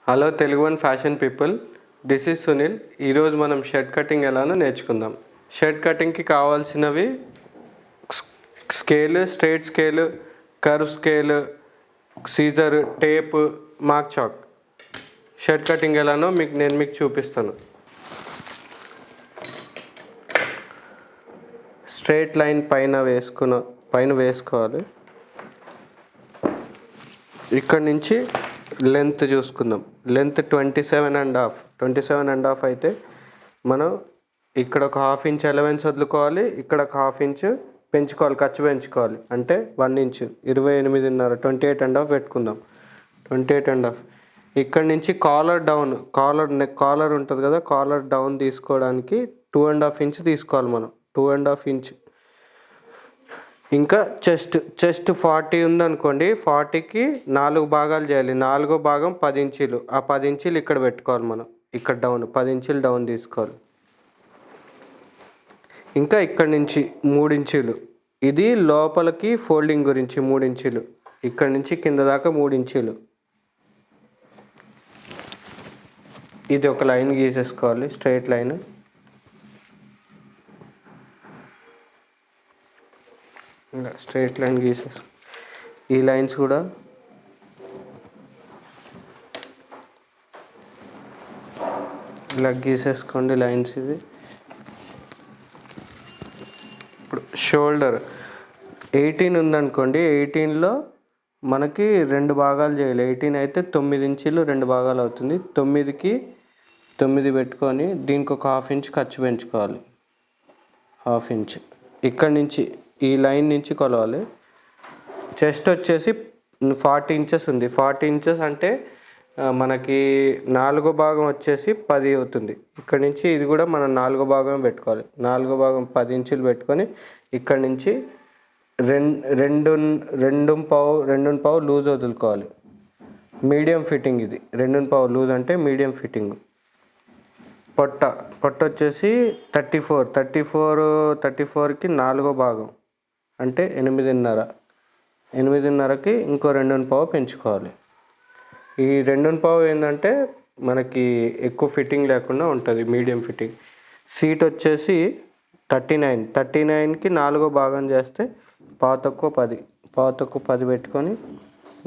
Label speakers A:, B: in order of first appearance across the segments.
A: Hello Telugu one fashion people, this is Sunil. ఈరోజు మనం shirt cutting ఎలానో నేర్చుకుందాం. షర్ట్ కటింగ్కి కావాల్సినవి scale, straight scale, curve scale, scissor, tape, mark chalk. Shirt cutting ఎలానో నేను మీకు చూపిస్తాను. స్ట్రైట్ లైన్ పైన వేసుకోవాలి. ఇక్కడ నుంచి లెంత్ చూసుకుందాం. లెంత్ 27.5 అయితే మనం ఇక్కడ ఒక ½ ఇంచ్ అలవెన్స్ వదులుకోవాలి, ఇక్కడ ఒక ½ ఇంచ్ పెంచుకోవాలి, ఖర్చు పెంచుకోవాలి. అంటే 1 ఇంచ్ 28.5 28.5 పెట్టుకుందాం. 28.5. ఇక్కడ నుంచి కాలర్ ఉంటుంది కదా, కాలర్ డౌన్ తీసుకోవడానికి 2.5 ఇంచ్ తీసుకోవాలి మనం. 2.5 ఇంచ్. ఇంకా చెస్ట్ 40 ఉందనుకోండి, 40కి 4 భాగాలు చేయాలి. 4వ భాగం 10 ఇంచీలు. ఆ 10 ఇంచీలు ఇక్కడ పెట్టుకోవాలి మనం. ఇక్కడ డౌన్ 10 ఇంచీలు డౌన్ తీసుకోవాలి. ఇంకా ఇక్కడ నుంచి 3 ఇంచీలు. ఇది లోపలికి ఫోల్డింగ్ గురించి 3 ఇంచీలు. ఇక్కడ నుంచి కింద దాకా 3 ఇంచీలు. ఇది ఒక లైన్ గీసేసుకోవాలి, స్ట్రైట్ లైన్. ఇలా స్ట్రైట్ లైన్ గీసేసి ఈ లైన్స్ కూడా ఇలా గీసేసుకోండి లైన్స్. ఇవి ఇప్పుడు షోల్డర్ 18 ఉందనుకోండి, 18లో మనకి 2 భాగాలు చేయాలి. 18 అయితే 9 ఇంచీలు 2 భాగాలు అవుతుంది. 9కి 9 పెట్టుకొని దీనికి ఒక ½ ఇంచ్ ఖర్చు పెంచుకోవాలి. ½ ఇంచ్ ఇక్కడ నుంచి ఈ లైన్ నుంచి కొలవాలి. చెస్ట్ వచ్చేసి 40 ఇంచెస్ ఉంది. 40 ఇంచెస్ అంటే మనకి 4వ భాగం వచ్చేసి 10 అవుతుంది. ఇక్కడ నుంచి ఇది కూడా మనం 4వ భాగం పెట్టుకోవాలి. 4వ భాగం 10 ఇంచులు పెట్టుకొని ఇక్కడ నుంచి 2.5 లూజ్ వదులుకోవాలి. మీడియం ఫిట్టింగ్ ఇది. 2.5 లూజ్ అంటే మీడియం ఫిట్టింగ్. పొట్ట వచ్చేసి 34కి 4వ భాగం అంటే 8.5కి ఇంకో 2.5 పెంచుకోవాలి. ఈ 2.5 ఏంటంటే మనకి ఎక్కువ ఫిట్టింగ్ లేకుండా ఉంటుంది, మీడియం ఫిట్టింగ్. సీట్ వచ్చేసి 39కి 4వ భాగం చేస్తే తక్కువ 10 పెట్టుకొని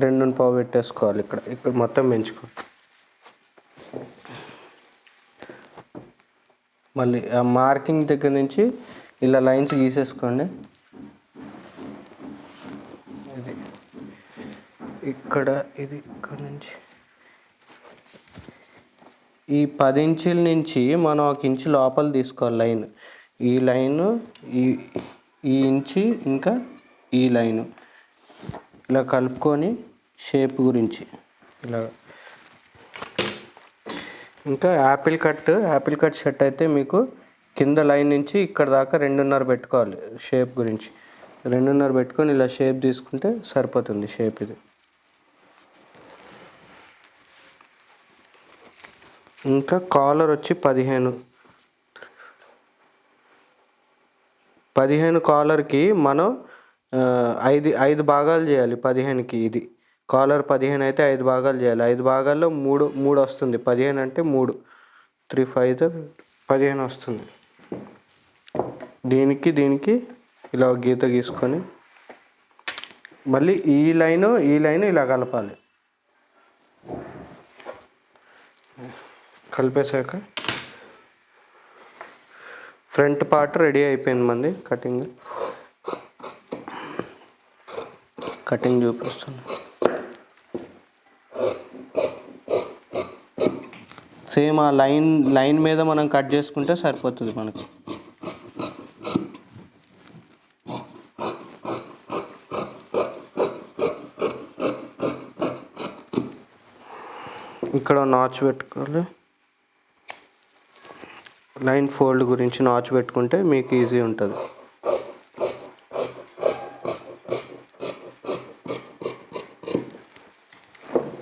A: 2.5 పెట్టేసుకోవాలి. ఇక్కడ మొత్తం పెంచుకోవాలి. మళ్ళీ ఆ మార్కింగ్ దగ్గర నుంచి ఇలా లైన్స్ గీసేసుకోండి. ఇక్కడ నుంచి ఈ 10 ఇంచుల నుంచి మనం 1 ఇంచు లోపల తీసుకోవాలి లైన్. ఈ లైను ఈ ఇంచి ఇంకా ఈ లైను ఇలా కలుపుకొని షేప్ గురించి ఇలా. ఇంకా యాపిల్ కట్ షర్ట్ అయితే మీకు కింద లైన్ నుంచి ఇక్కడ దాకా 2.5 పెట్టుకోవాలి. షేప్ గురించి 2.5 పెట్టుకొని ఇలా షేప్ తీసుకుంటే సరిపోతుంది షేప్. ఇది ఇంకా కాలర్ వచ్చి 15 కాలర్కి మనం 5 భాగాలు చేయాలి. 15కి ఇది కాలర్ 15 అయితే 5 భాగాలు చేయాలి. 5 భాగాల్లో 3 వస్తుంది. 15 అంటే 3 3 5 15 వస్తుంది. దీనికి ఇలా గీత గీసుకొని మళ్ళీ ఈ లైను ఇలా కలపాలి. కలిపేశాక ఫ్రంట్ పార్ట్ రెడీ అయిపోయింది మంది. కటింగ్ చూపిస్తాను. సేమ్ ఆ లైన్ మీద మనం కట్ చేసుకుంటే సరిపోతుంది మనకి. ఇక్కడ నాచ్ పెట్టుకోవాలి. లైన్ ఫోల్డ్ గురించి నాచ్ పెట్టుకుంటే మీకు ఈజీ ఉంటుంది.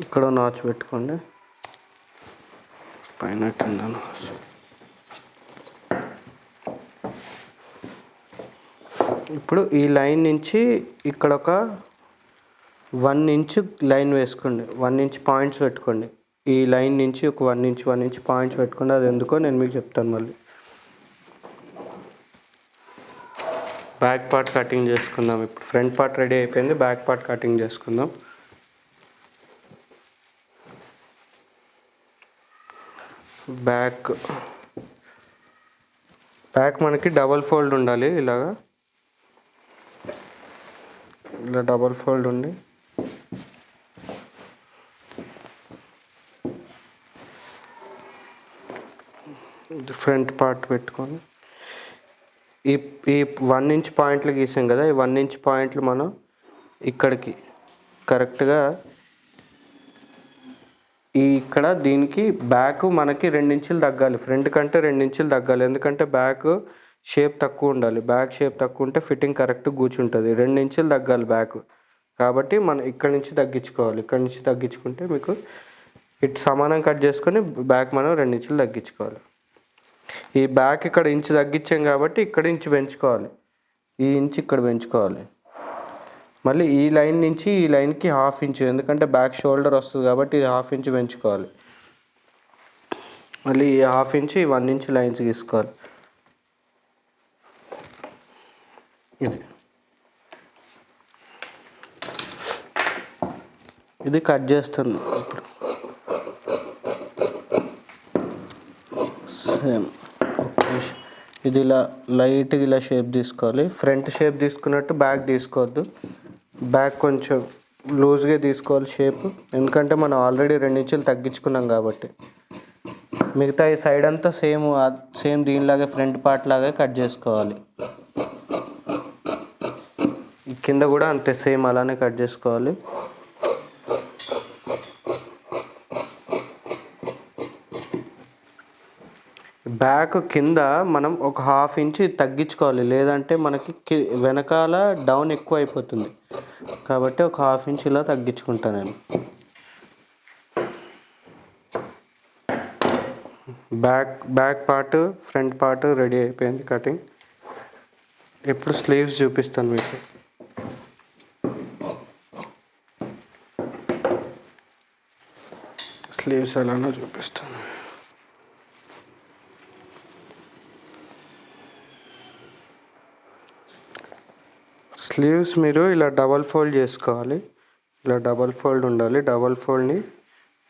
A: ఇక్కడ నాచ్ పెట్టుకోండి, పైన కింద నాచ్. ఇప్పుడు ఈ లైన్ నుంచి ఇక్కడ ఒక 1 ఇంచ్ లైన్ వేసుకోండి. 1 ఇంచ్ పాయింట్స్ పెట్టుకోండి. ఈ లైన్ నుంచి ఒక 1 ఇంచ్ పాయింట్స్ పెట్టుకుని, అది ఎందుకో నేను మీకు చెప్తాను మళ్ళీ. బ్యాక్ పార్ట్ కటింగ్ చేసుకుందాం. ఇప్పుడు ఫ్రంట్ పార్ట్ రెడీ అయిపోయింది, బ్యాక్ పార్ట్ కటింగ్ చేసుకుందాం. బ్యాక్ మనకి డబల్ ఫోల్డ్ ఉండాలి. ఇలా డబల్ ఫోల్డ్ ఉండి ఫ్రంట్ పార్ట్ పెట్టుకొని ఈ 1 ఇంచ్ పాయింట్లు గీసాం కదా, ఈ 1 ఇంచ్ పాయింట్లు మనం ఇక్కడికి కరెక్ట్గా ఇక్కడ దీనికి బ్యాక్ మనకి 2 ఇంచులు తగ్గాలి. ఫ్రంట్ కంటే 2 ఇంచులు తగ్గాలి, ఎందుకంటే బ్యాక్ షేప్ తక్కువ ఉండాలి. బ్యాక్ షేప్ తక్కువ ఉంటే ఫిట్టింగ్ కరెక్ట్ కూర్చుంటుంది. 2 ఇంచులు తగ్గాలి బ్యాక్. కాబట్టి మనం ఇక్కడ నుంచి తగ్గించుకోవాలి. ఇక్కడ నుంచి తగ్గించుకుంటే మీకు ఇటు సమానం కట్ చేసుకొని బ్యాక్ మనం 2 ఇంచులు తగ్గించుకోవాలి. ఈ బ్యాక్ ఇక్కడ ఇంచు తగ్గించాం కాబట్టి ఇక్కడ ఇంచు పెంచుకోవాలి. ఈ ఇంచు ఇక్కడ పెంచుకోవాలి. మళ్ళీ ఈ లైన్ నుంచి ఈ లైన్కి 1/2 ఇంచు, ఎందుకంటే బ్యాక్ షోల్డర్ వస్తుంది కాబట్టి ఇది 1/2 ఇంచు పెంచుకోవాలి. మళ్ళీ ఈ 1/2 ఇంచు ఈ 1 ఇంచు లైన్స్ గీసుకోవాలి. ఇది కట్ చేస్తాను ఇప్పుడు. సేమ్ ఇది ఇలా లైట్గా ఇలా షేప్ తీసుకోవాలి. ఫ్రంట్ షేప్ తీసుకున్నట్టు బ్యాక్ తీసుకోవద్దు. బ్యాక్ కొంచెం లూజ్గా తీసుకోవాలి షేప్, ఎందుకంటే మనం ఆల్రెడీ 2 ఇంచులు తగ్గించుకున్నాం కాబట్టి. మిగతా ఈ సైడ్ అంతా సేమ్ దీనిలాగే ఫ్రంట్ పార్ట్ లాగే కట్ చేసుకోవాలి. కింద కూడా అంతే సేమ్ అలానే కట్ చేసుకోవాలి. బ్యాక్ కింద మనం ఒక 1/2 ఇంచు తగ్గించుకోవాలి, లేదంటే మనకి వెనకాల డౌన్ ఎక్కువ అయిపోతుంది. కాబట్టి ఒక 1/2 ఇంచు ఇలా తగ్గించుకుంటాను నేను. Back part front part ready అయిపోయింది కటింగ్. ఇప్పుడు స్లీవ్స్ చూపిస్తాను మీకు. స్లీవ్స్ ఎలానో చూపిస్తాను. స్లీవ్స్ మీరు ఇలా డబల్ ఫోల్డ్ చేసుకోవాలి. ఇలా డబల్ ఫోల్డ్ ఉండాలి. డబల్ ఫోల్డ్ని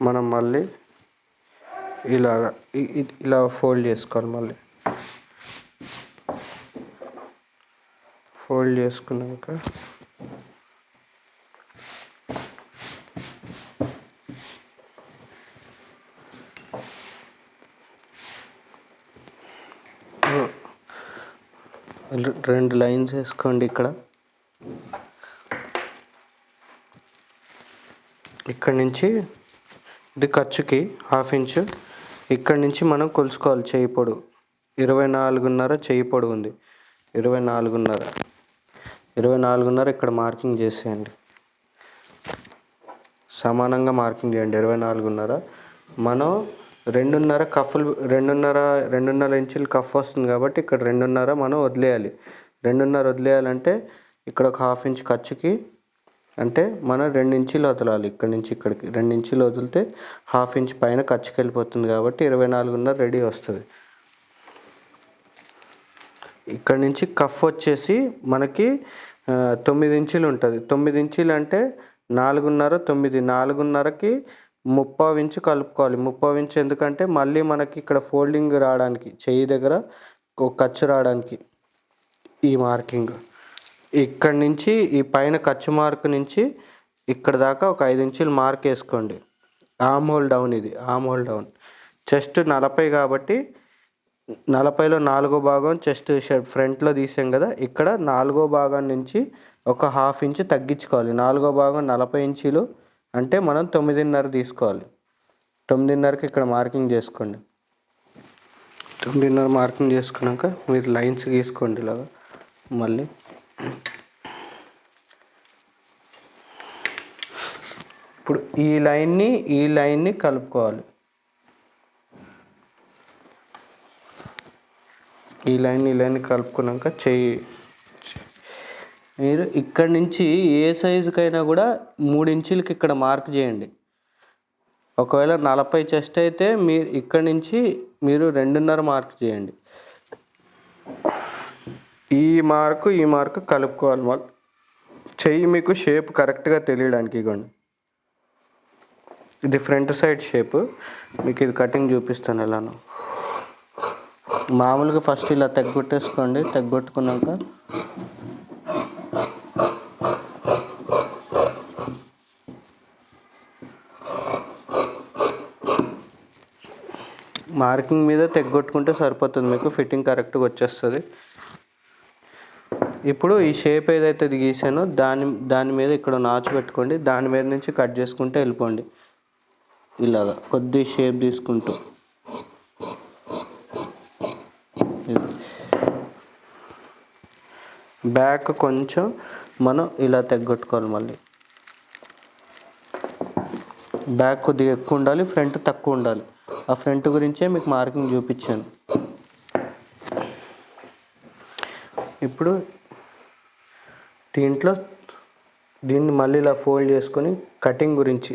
A: మనం మళ్ళీ ఇలా ఫోల్డ్ చేసుకోవాలి. మళ్ళీ ఫోల్డ్ చేసుకున్నాక రెండు లైన్స్ వేసుకోండి. ఇక్కడ నుంచి ఇది ఖర్చుకి 1/2 ఇంచు. ఇక్కడ నుంచి మనం కొలుచుకోవాలి. చేయి పొడవు 24.5 చేయి పొడవు ఉంది. 24.5 ఇక్కడ మార్కింగ్ చేసేయండి. సమానంగా మార్కింగ్ చేయండి. 24.5 మనం 2.5 కఫ్లు 2.5 ఇంచులు కఫ్ వస్తుంది కాబట్టి ఇక్కడ 2.5 మనం వదిలేయాలి. 2.5 వదిలేయాలంటే ఇక్కడ ఒక 1/2 ఇంచు ఖర్చుకి, అంటే మనం 2 ఇంచులు వదలాలి. ఇక్కడ నుంచి ఇక్కడికి 2 ఇంచులు వదిలితే 1/2 ఇంచ్ పైన ఖర్చుకి వెళ్ళిపోతుంది కాబట్టి 24.5 రెడీ వస్తుంది. ఇక్కడ నుంచి కఫ్ వచ్చేసి మనకి 9 ఇంచులు ఉంటుంది. 9 ఇంచులు అంటే 4.5 9 4.5కి 3/4 ఇంచు కలుపుకోవాలి. 3/4 ఇంచు ఎందుకంటే మళ్ళీ మనకి ఇక్కడ ఫోల్డింగ్ రావడానికి, చెయ్యి దగ్గర ఖర్చు రావడానికి ఈ మార్కింగ్. ఇక్కడ నుంచి ఈ పైన ఖర్చు మార్క్ నుంచి ఇక్కడ దాకా ఒక 5 ఇంచులు మార్క్ వేసుకోండి. ఆర్మ్ హోల్ డౌన్, ఇది ఆర్మ్ హోల్ డౌన్. చెస్ట్ 40 కాబట్టి 40లో 4వ భాగం చెస్ట్ ఫ్రంట్లో తీసాం కదా, ఇక్కడ 4వ భాగం నుంచి ఒక 1/2 ఇంచు తగ్గించుకోవాలి. 4వ భాగం 40 ఇంచులు అంటే మనం 9.5 తీసుకోవాలి. 9.5కి ఇక్కడ మార్కింగ్ చేసుకోండి. 9.5 మార్కింగ్ చేసుకున్నాక మీరు లైన్స్ గీసుకోండి ఇలాగా. మళ్ళీ ఇప్పుడు ఈ లైన్ని కలుపుకోవాలి. ఈ లైన్ కలుపుకున్నాక చెయ్యి మీరు ఇక్కడి నుంచి ఏ సైజుకైనా కూడా 3 ఇంచులకి ఇక్కడ మార్క్ చేయండి. ఒకవేళ 40 చెస్ట్ అయితే మీరు ఇక్కడి నుంచి మీరు 2.5 మార్క్ చేయండి. ఈ మార్కు కలుపుకోవాలి. వాళ్ళు చెయ్యి మీకు షేప్ కరెక్ట్గా తెలియడానికి. ఇగోండి, ఇది ఫ్రంట్ సైడ్ షేపు. మీకు ఇది కటింగ్ చూపిస్తాను ఎలానో. మామూలుగా ఫస్ట్ ఇలా తెగ్గొట్టేసుకోండి. తెగ్గొట్టుకున్నాక మార్కింగ్ మీద తెగ్గొట్టుకుంటే సరిపోతుంది, మీకు ఫిట్టింగ్ కరెక్ట్గా వచ్చేస్తుంది. ఇప్పుడు ఈ షేప్ ఏదైతే గీసానో దాని మీద ఇక్కడ నాచు పెట్టుకోండి. దాని మీద నుంచి కట్ చేసుకుంటే వెళ్ళిపోండి. ఇలాగా కొద్ది షేప్ తీసుకుంటూ బ్యాక్ కొంచెం మనం ఇలా తెగ్గొట్టుకోవాలి. మళ్ళీ బ్యాక్ కొద్దిగా ఎక్కువ ఉండాలి, ఫ్రంట్ తక్కువ ఉండాలి. ఆ ఫ్రంట్ గురించే మీకు మార్కింగ్ చూపించాను. ఇప్పుడు దీన్ని మళ్ళీ ఇలా ఫోల్డ్ చేసుకొని కటింగ్ గురించి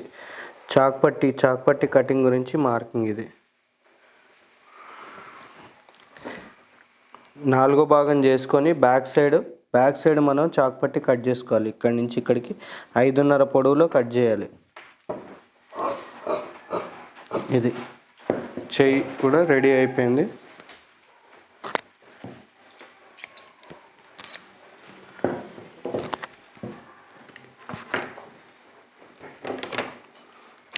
A: చాక్ పట్టి కటింగ్ గురించి మార్కింగ్ ఇది. 4వ భాగం చేసుకొని బ్యాక్ సైడ్ మనం చాక్ పట్టి కట్ చేసుకోవాలి. ఇక్కడి నుంచి ఇక్కడికి 5.5 పొడవులో కట్ చేయాలి. ఇది చెయ్యి కూడా రెడీ అయిపోయింది.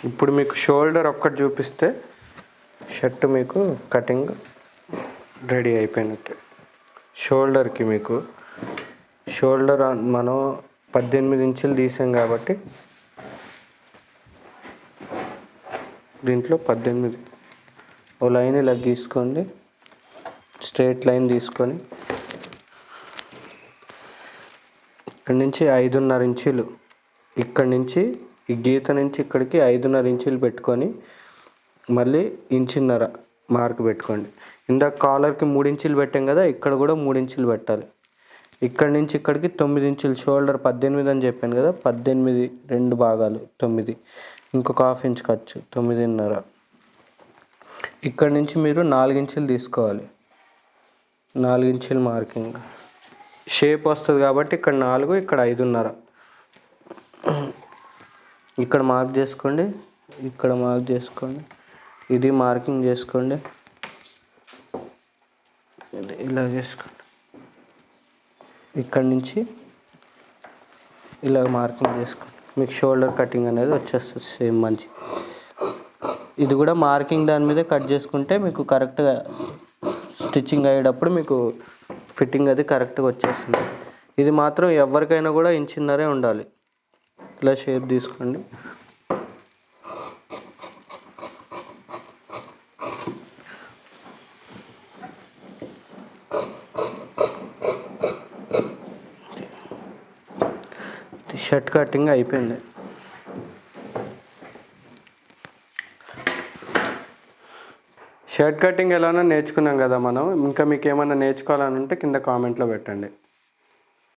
A: ఇప్పుడు మీకు షోల్డర్ ఒక్కటి చూపిస్తే షర్ట్ మీకు కటింగ్ రెడీ అయిపోయినట్టు. షోల్డర్కి మీకు షోల్డర్ మనం 18 ఇంచులు తీసాం కాబట్టి దీంట్లో 18 ఓ లైన్ ఇలా గీసుకోండి. స్ట్రైట్ లైన్ తీసుకొని ఇక్కడి నుంచి 5.5 ఇంచులు, ఇక్కడి నుంచి ఈ గీత నుంచి ఇక్కడికి 5.5 ఇంచులు పెట్టుకొని మళ్ళీ 1.5 ఇంచులు మార్క్ పెట్టుకోండి. ఇందాక కాలర్కి 3 ఇంచులు పెట్టాం కదా, ఇక్కడ కూడా 3 ఇంచులు పెట్టాలి. ఇక్కడి నుంచి ఇక్కడికి 9 ఇంచులు. షోల్డర్ 18 అని చెప్పాను కదా, 18 2 భాగాలు 9, ఇంకొక 1/2 ఇంచ్ ఖర్చు 9.5. ఇక్కడి నుంచి మీరు 4 ఇంచులు తీసుకోవాలి. 4 ఇంచులు మార్కింగ్ షేప్ వస్తుంది కాబట్టి ఇక్కడ 4, ఇక్కడ 5.5. ఇక్కడ మార్క్ చేసుకోండి, ఇక్కడ మార్క్ చేసుకోండి, ఇది మార్కింగ్ చేసుకోండి, ఇలా చేసుకోండి. ఇక్కడి నుంచి ఇలా మార్కింగ్ చేసుకోండి. మీకు షోల్డర్ కటింగ్ అనేది వచ్చేస్తుంది సేమ్ మంచి. ఇది కూడా మార్కింగ్ దాని మీదే కట్ చేసుకుంటే మీకు కరెక్ట్గా స్టిచ్చింగ్ అయ్యేటప్పుడు మీకు ఫిట్టింగ్ అది కరెక్ట్గా వచ్చేస్తుంది. ఇది మాత్రం ఎవరికైనా కూడా 1.5 ఇంచున్నరే ఉండాలి. ఇలా షేప్ తీసుకోండి. షర్ట్ కటింగ్ అయిపోయింది. షర్ట్ కటింగ్ ఎలానో నేర్చుకున్నాం కదా మనం. ఇంకా మీకు ఏమైనా నేర్చుకోవాలని ఉంటే కింద కామెంట్లో పెట్టండి.